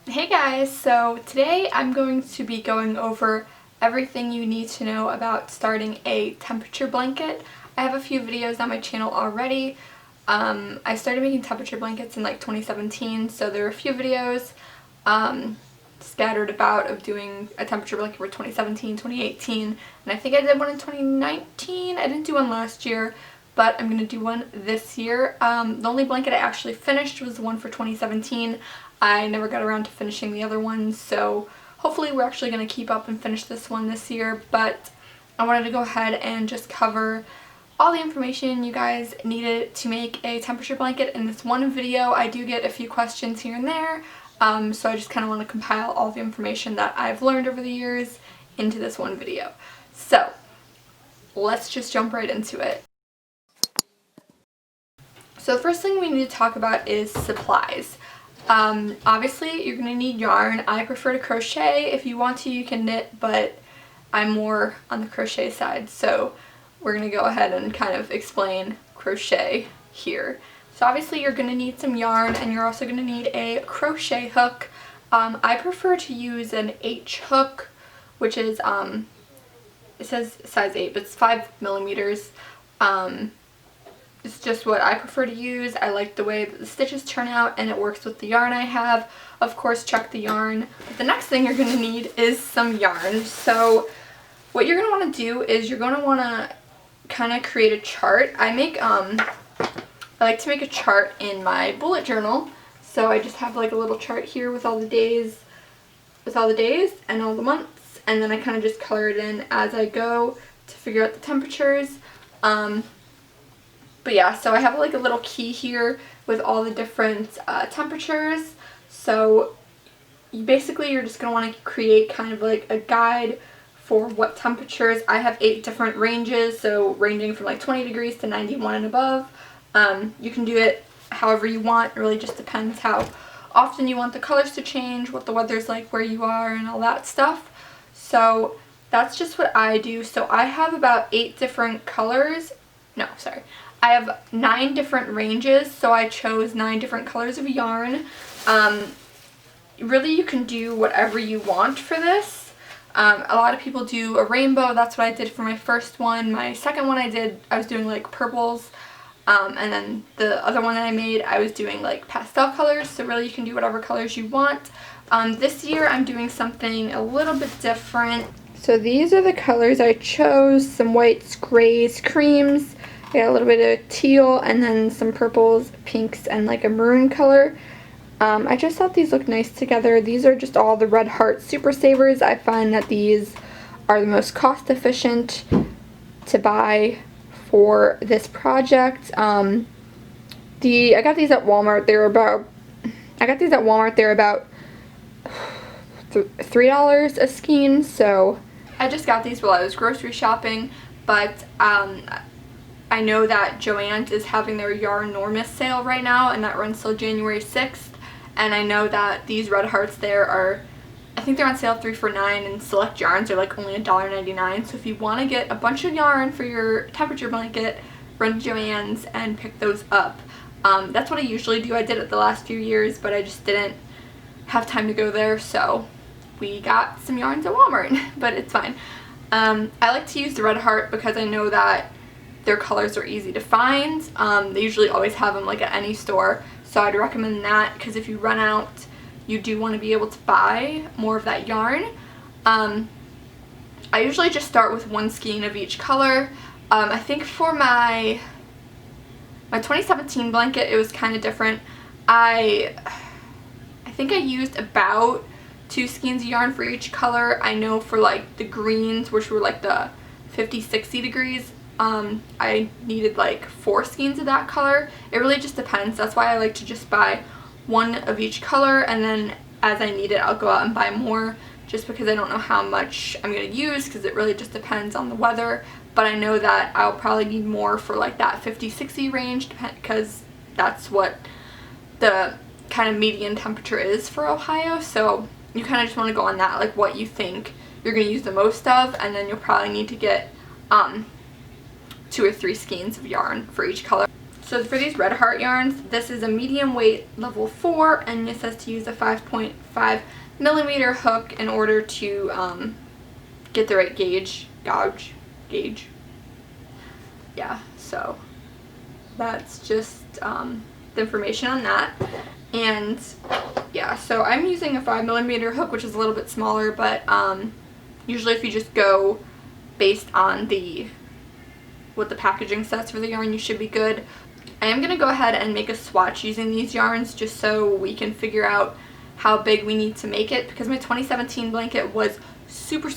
Hey guys, so today I'm going to be going over everything you need to know about starting a temperature blanket. I have a few videos on my channel already. I started making temperature blankets in like 2017, so there are a few videos scattered about of doing a temperature blanket for 2017, 2018, and I think I did one in 2019. I didn't do one last year, but I'm going to do one this year. The only blanket I actually finished was the one for 2017. I never got around to finishing the other ones, so hopefully we're actually going to keep up and finish this one this year, but I wanted to go ahead and just cover all the information you guys needed to make a temperature blanket in this one video. I do get a few questions here and there, so I just kind of want to compile all the information that I've learned over the years into this one video. So let's just jump right into it. So the first thing we need to talk about is supplies. Obviously you're going to need yarn. I prefer to crochet. If you want to, you can knit, but I'm more on the crochet side, so we're going to go ahead and kind of explain crochet here. So obviously you're going to need some yarn, and you're also going to need a crochet hook. I prefer to use an H hook, which is, it says size 8, but it's 5 millimeters. It's just what I prefer to use. I like the way that the stitches turn out, and it works with the yarn I have. Of course, check the yarn. But the next thing you're going to need is some yarn. So what you're going to want to do is you're going to want to kind of create a chart. I like to make a chart in my bullet journal. So I just have like a little chart here with all the days, and all the months, and then I kind of just color it in as I go to figure out the temperatures. But yeah, so I have like a little key here with all the different temperatures. So basically you're just going to want to create kind of like a guide for what temperatures. I have 8 different ranges, so ranging from like 20 degrees to 91 and above. You can do it however you want. It really just depends how often you want the colors to change, what the weather's like where you are, and all that stuff. So that's just what I do. So I have about 8 different colors. No, sorry. I have 9 different ranges, so I chose 9 different colors of yarn. Really, you can do whatever you want for this. A lot of people do a rainbow. That's what I did for my first one. My second one I was doing like purples. And then the other one that I made, I was doing like pastel colors. So really, you can do whatever colors you want. This year, I'm doing something a little bit different. So these are the colors I chose. Some whites, grays, creams. I got a little bit of teal, and then some purples, pinks, and like a maroon color. I just thought these looked nice together. These are just all the Red Heart Super Savers. I find that these are the most cost efficient to buy for this project. I got these at Walmart. They're about $3 a skein. So I just got these while I was grocery shopping, but I know that Joann's is having their Yarnormous sale right now, and that runs till January 6th. And I know that these Red Hearts there are, I think they're on sale 3 for $9, and select yarns are like only $1.99. So if you want to get a bunch of yarn for your temperature blanket, run to Joann's and pick those up. That's what I usually do. I did it the last few years, but I just didn't have time to go there, so we got some yarns at Walmart, but it's fine. I like to use the Red Heart because I know that their colors are easy to find. They usually always have them like at any store, so I'd recommend that because if you run out, you do want to be able to buy more of that yarn. I usually just start with 1 skein of each color. I think for my 2017 blanket, it was kind of different. I think I used about 2 skeins of yarn for each color. I know for like the greens, which were like the 50-60 degrees, I needed like 4 skeins of that color. It really just depends. That's why I like to just buy 1 of each color, and then as I need it, I'll go out and buy more, just because I don't know how much I'm going to use, because it really just depends on the weather. But I know that I'll probably need more for like that 50-60 range, because that's what the kind of median temperature is for Ohio. So you kind of just want to go on that, like what you think you're going to use the most of, and then you'll probably need to get 2 or 3 skeins of yarn for each color. So for these red heart yarns, this is a medium weight level 4, and it says to use a 5.5 millimeter hook in order to get the right gauge. Yeah, so that's just the information on that. And yeah, so I'm using a 5 millimeter hook, which is a little bit smaller, but usually if you just go based on what the packaging says for the yarn, you should be good. I am going to go ahead and make a swatch using these yarns just so we can figure out how big we need to make it, because my 2017 blanket was super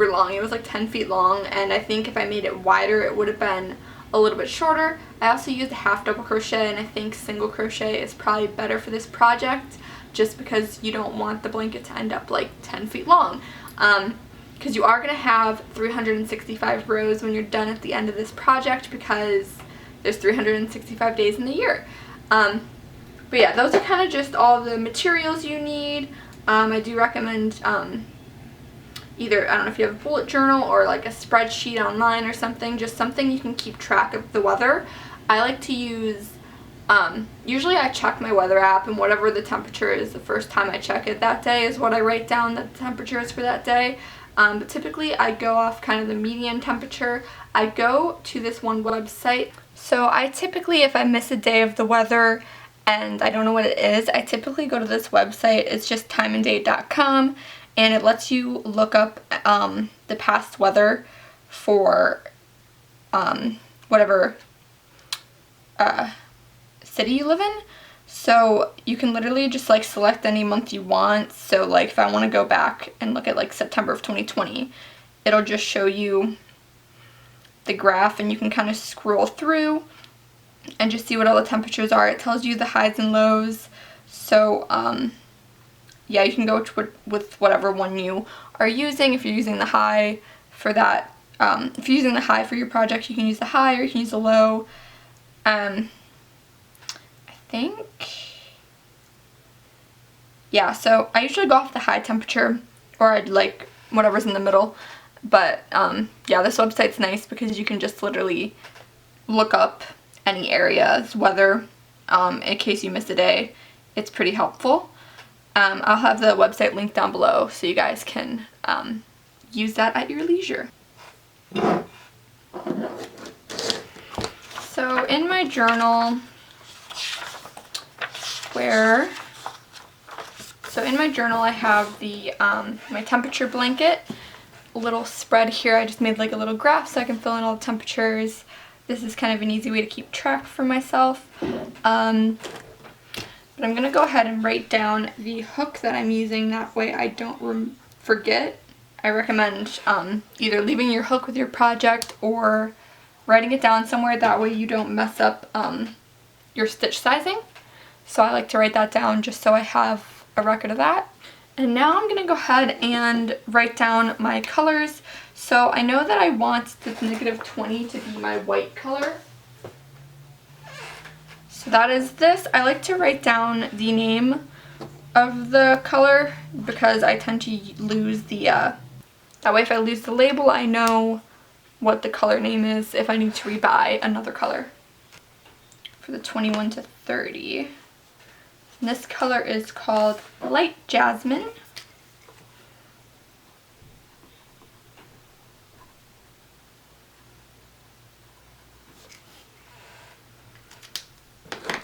long. It was like 10 feet long, and I think if I made it wider it would have been a little bit shorter. I also used a half double crochet, and I think single crochet is probably better for this project just because you don't want the blanket to end up like 10 feet long. Because you are going to have 365 rows when you're done at the end of this project, because there's 365 days in the year. But yeah, those are kind of just all the materials you need. I do recommend either, I don't know if you have a bullet journal or like a spreadsheet online or something, just something you can keep track of the weather. I like to use, usually I check my weather app, and whatever the temperature is the first time I check it that day is what I write down that the temperature is for that day. But typically I go off kind of the median temperature. I go to this one website. So I typically, if I miss a day of the weather and I don't know what it is, I typically go to this website. It's just timeanddate.com, and it lets you look up the past weather for whatever city you live in. So you can literally just like select any month you want. So like if I want to go back and look at like September of 2020, it'll just show you the graph, and you can kind of scroll through and just see what all the temperatures are. It tells you the highs and lows. So yeah, you can go with whatever one you are using. If you're using the high for that, if you're using the high for your project, you can use the high or you can use the low. I think, yeah, so I usually go off the high temperature, or I'd like whatever's in the middle. But yeah, this website's nice because you can just literally look up any area's weather in case you miss a day. It's pretty helpful. I'll have the website linked down below so you guys can use that at your leisure. So in my journal, I have the my temperature blanket, a little spread here. I just made like a little graph so I can fill in all the temperatures. This is kind of an easy way to keep track for myself. But I'm going to go ahead and write down the hook that I'm using, that way I don't forget. I recommend either leaving your hook with your project or writing it down somewhere, that way you don't mess up your stitch sizing. So I like to write that down just so I have a record of that. And now I'm going to go ahead and write down my colors. So I know that I want this -20 to be my white color. So that is this. I like to write down the name of the color because I tend to lose the, that way if I lose the label, I know what the color name is if I need to rebuy another color. For the 21 to 30. And this color is called Light Jasmine.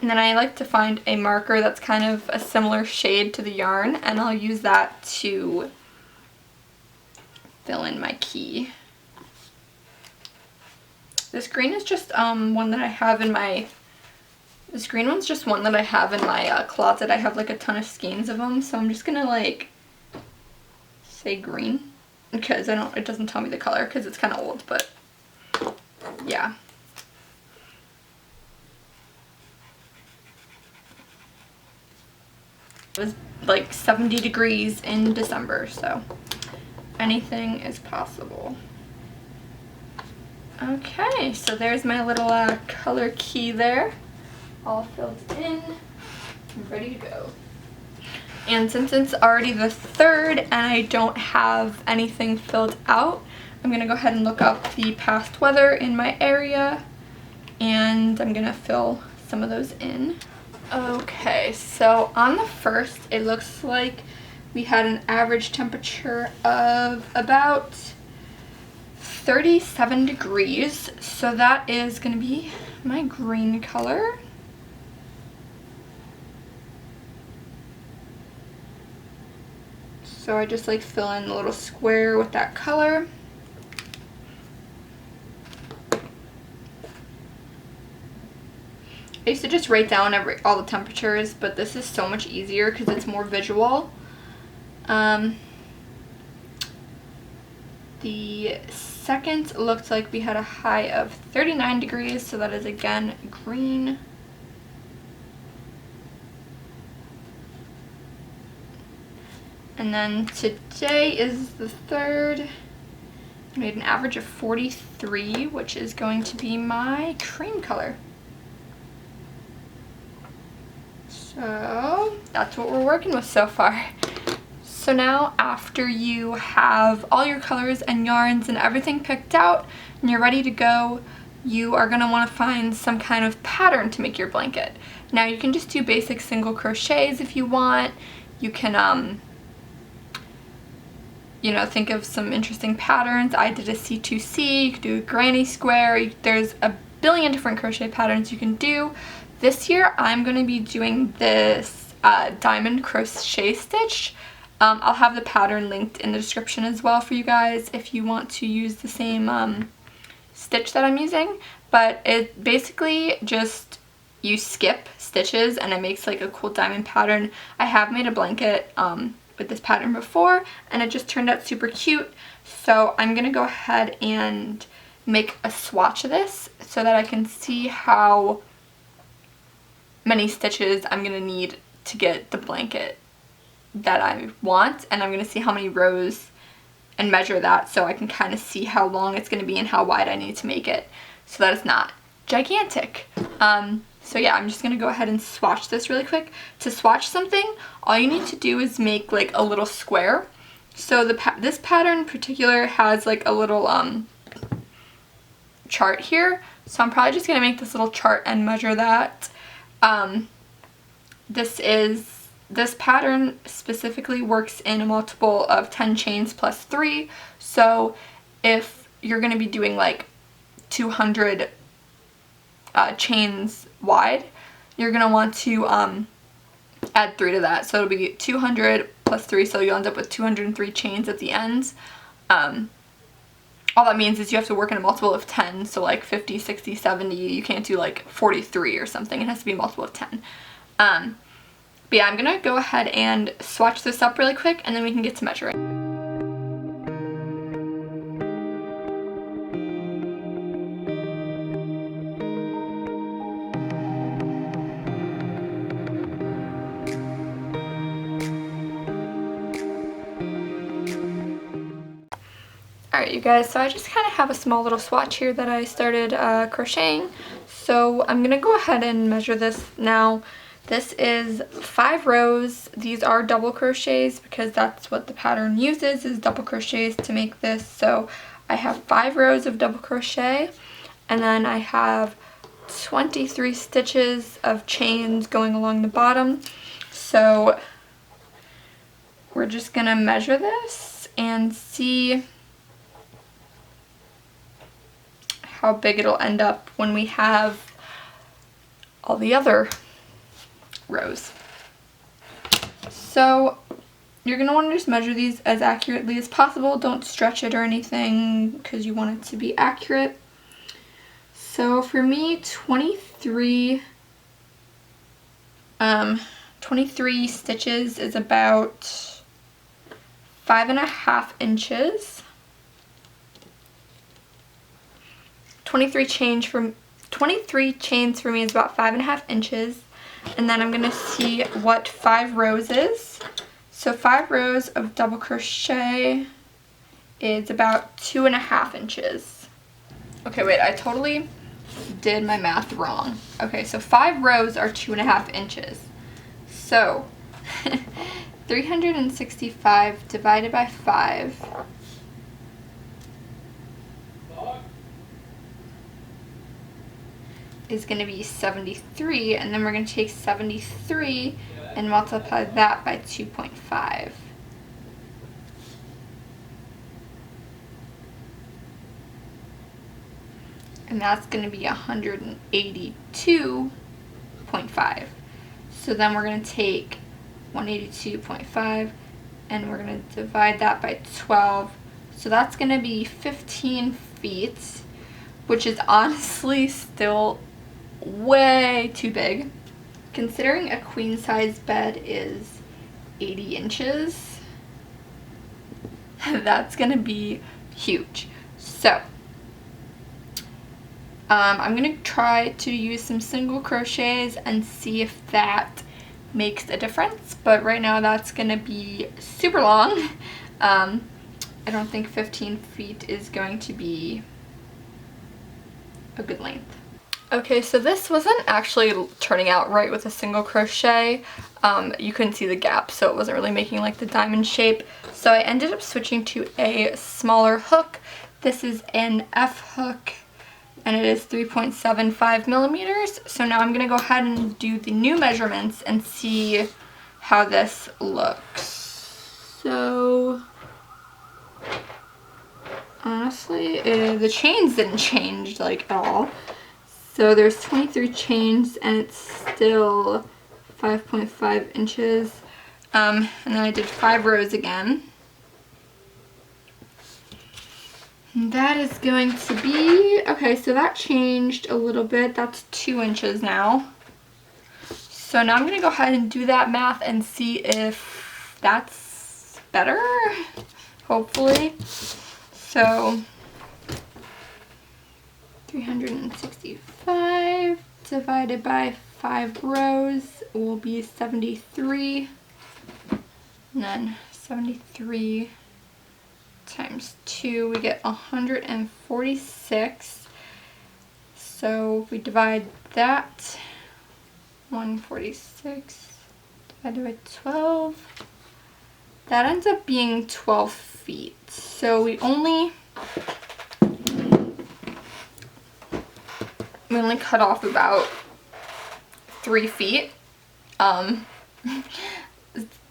And then I like to find a marker that's kind of a similar shade to the yarn, and I'll use that to fill in my key. This green is just one that I have in my, this green one's just one that I have in my closet. I have like a ton of skeins of them, so I'm just gonna like say green because it doesn't tell me the color because it's kind of old, but yeah. It was like 70 degrees in December, so anything is possible. Okay, so there's my little color key there, all filled in, I'm ready to go. And since it's already the 3rd and I don't have anything filled out, I'm gonna go ahead and look up the past weather in my area, and I'm gonna fill some of those in. Okay, so on the first, it looks like we had an average temperature of about 37 degrees. So that is going to be my green color. So I just like fill in a little square with that color. I used to just write down all the temperatures, but this is so much easier because it's more visual. The second looked like we had a high of 39 degrees, so that is again green. And then today is the third. We had an average of 43, which is going to be my cream color. So that's what we're working with so far. So now after you have all your colors and yarns and everything picked out and you're ready to go, you are going to want to find some kind of pattern to make your blanket. Now you can just do basic single crochets if you want. You can you know, think of some interesting patterns. I did a C2C, you could do a granny square. There's a billion different crochet patterns you can do. This year I'm going to be doing this diamond crochet stitch. I'll have the pattern linked in the description as well for you guys if you want to use the same stitch that I'm using. But it basically just, you skip stitches and it makes like a cool diamond pattern. I have made a blanket with this pattern before and it just turned out super cute. So I'm going to go ahead and make a swatch of this so that I can see how many stitches I'm going to need to get the blanket that I want, and I'm going to see how many rows and measure that so I can kind of see how long it's going to be and how wide I need to make it so that it's not gigantic. So yeah, I'm just going to go ahead and swatch this really quick. To swatch something, all you need to do is make like a little square. So this pattern in particular has like a little chart here, so I'm probably just going to make this little chart and measure that. This pattern specifically works in a multiple of 10 chains plus 3. So if you're going to be doing like 200 chains wide, you're going to want to add 3 to that. So it'll be 200 plus 3, so you'll end up with 203 chains at the ends. All that means is you have to work in a multiple of 10, so like 50, 60, 70, you can't do like 43 or something. It has to be a multiple of 10. But yeah, I'm going to go ahead and swatch this up really quick and then we can get to measuring. Alright you guys, so I just kind of have a small little swatch here that I started crocheting. So I'm going to go ahead and measure this now. This is 5 rows. These are double crochets because that's what the pattern uses, is double crochets to make this. So I have 5 rows of double crochet and then I have 23 stitches of chains going along the bottom. So we're just going to measure this and see how big it'll end up when we have all the other rows. So you're going to want to just measure these as accurately as possible. Don't stretch it or anything because you want it to be accurate. So for me, 23 stitches is about 5.5 inches. 23 chains for me is about 5.5 inches. And then I'm going to see what 5 rows is. So 5 rows of double crochet is about 2.5 inches. Okay, wait, I totally did my math wrong. Okay, so 5 rows are 2.5 inches. So 365 divided by 5 is going to be 73, and then we're going to take 73 and multiply that by 2.5. And that's going to be 182.5. So then we're going to take 182.5 and we're going to divide that by 12. So that's going to be 15 feet, which is honestly still way too big. Considering a queen size bed is 80 inches, that's going to be huge. So I'm going to try to use some single crochets and see if that makes a difference, but right now that's going to be super long. I don't think 15 feet is going to be a good length. Okay, so this wasn't actually turning out right with a single crochet. You couldn't see the gap, so it wasn't really making like the diamond shape. So I ended up switching to a smaller hook. This is an F hook, and it is 3.75 millimeters. So now I'm gonna go ahead and do the new measurements and see how this looks. So honestly, the chains didn't change like at all. So there's 23 chains and it's still 5.5 inches. And then I did 5 rows again. And that is going to be, okay, so that changed a little bit. That's 2 inches now. So now I'm going to go ahead and do that math and see if that's better, hopefully. So 365 divided by 5 rows will be 73, and then 73 times 2, we get 146. So if we divide that, 146 divided by 12, that ends up being 12 feet. So we only cut off about 3 feet,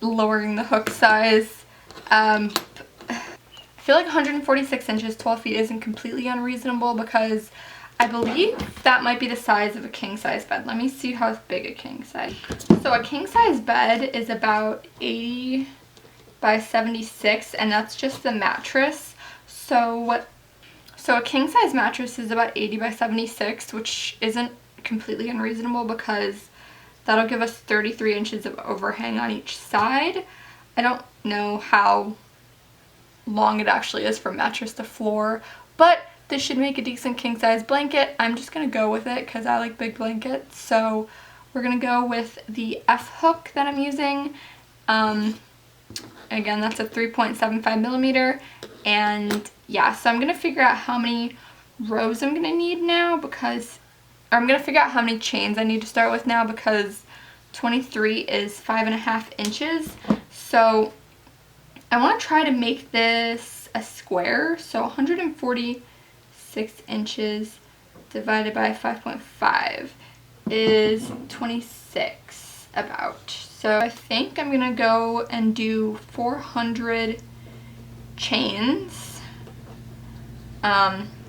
lowering the hook size. I feel like 146 inches, 12 feet isn't completely unreasonable because I believe that might be the size of a king size bed. Let me see how big a king size. So a king size bed is about 80 by 76, and that's just the mattress. So a king size mattress is about 80 by 76, which isn't completely unreasonable because that'll give us 33 inches of overhang on each side. I don't know how long it actually is from mattress to floor, but this should make a decent king size blanket. I'm just gonna go with it because I like big blankets. So we're gonna go with the F hook that I'm using. Again, that's a 3.75 millimeter, and yeah, so I'm gonna figure out how many rows I'm gonna need now because, or I'm gonna figure out how many chains I need to start with now because 23 is 5.5 inches. So I want to try to make this a square. So 146 inches divided by 5.5 is 26 about. So I think I'm gonna go and do 400 chains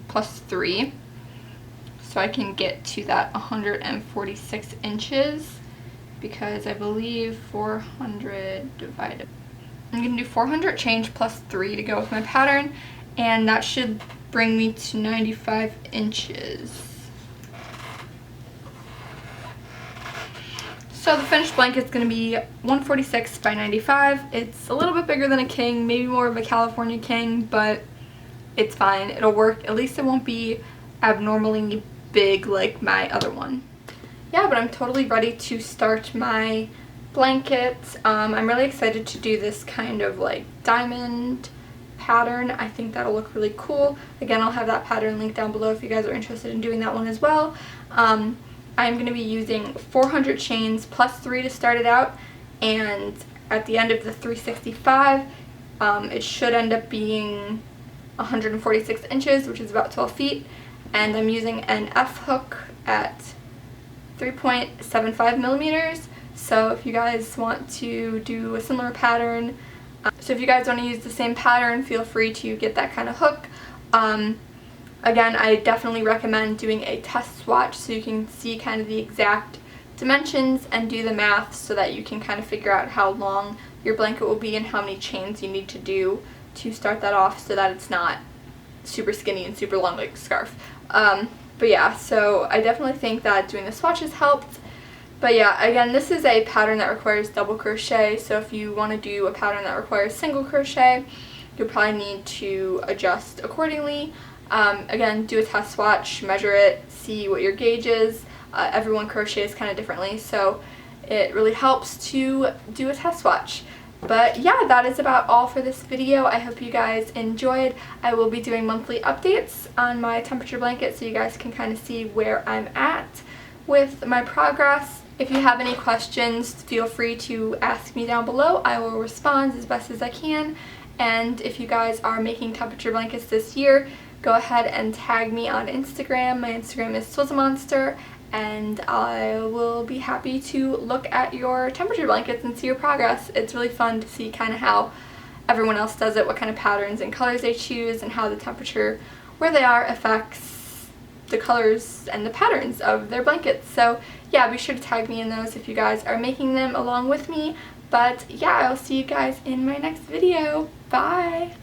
plus 3, so I can get to that 146 inches, because I believe 400 divided, I'm gonna do 400 chains plus 3 to go with my pattern, and that should bring me to 95 inches. So the finished blanket is going to be 146 by 95. It's a little bit bigger than a king, maybe more of a California king, but it's fine. It'll work. At least it won't be abnormally big like my other one. Yeah, but I'm totally ready to start my blanket. I'm really excited to do this kind of like diamond pattern. I think that'll look really cool. Again, I'll have that pattern linked down below if you guys are interested in doing that one as well. I'm going to be using 400 chains plus 3 to start it out, and at the end of the 365 it should end up being 146 inches, which is about 12 feet, and I'm using an F hook at 3.75 millimeters. So if you guys want to do a similar pattern, so if you guys want to use the same pattern, feel free to get that kind of hook. Again, I definitely recommend doing a test swatch so you can see kind of the exact dimensions and do the math so that you can kind of figure out how long your blanket will be and how many chains you need to do to start that off so that it's not super skinny and super long like a scarf. But yeah, so I definitely think that doing the swatches helped. But yeah, again, this is a pattern that requires double crochet, so if you want to do a pattern that requires single crochet, you'll probably need to adjust accordingly. Again, do a test swatch, measure it, see what your gauge is. Everyone crochets kind of differently, so it really helps to do a test swatch. But yeah, that is about all for this video. I hope you guys enjoyed. I will be doing monthly updates on my temperature blanket so you guys can kind of see where I'm at with my progress. If you have any questions, feel free to ask me down below. I will respond as best as I can. And if you guys are making temperature blankets this year, go ahead and tag me on Instagram. My Instagram is SwizzleMonster, and I will be happy to look at your temperature blankets and see your progress. It's really fun to see kind of how everyone else does it, what kind of patterns and colors they choose, and how the temperature where they are affects the colors and the patterns of their blankets. So yeah, be sure to tag me in those if you guys are making them along with me. But yeah, I'll see you guys in my next video. Bye!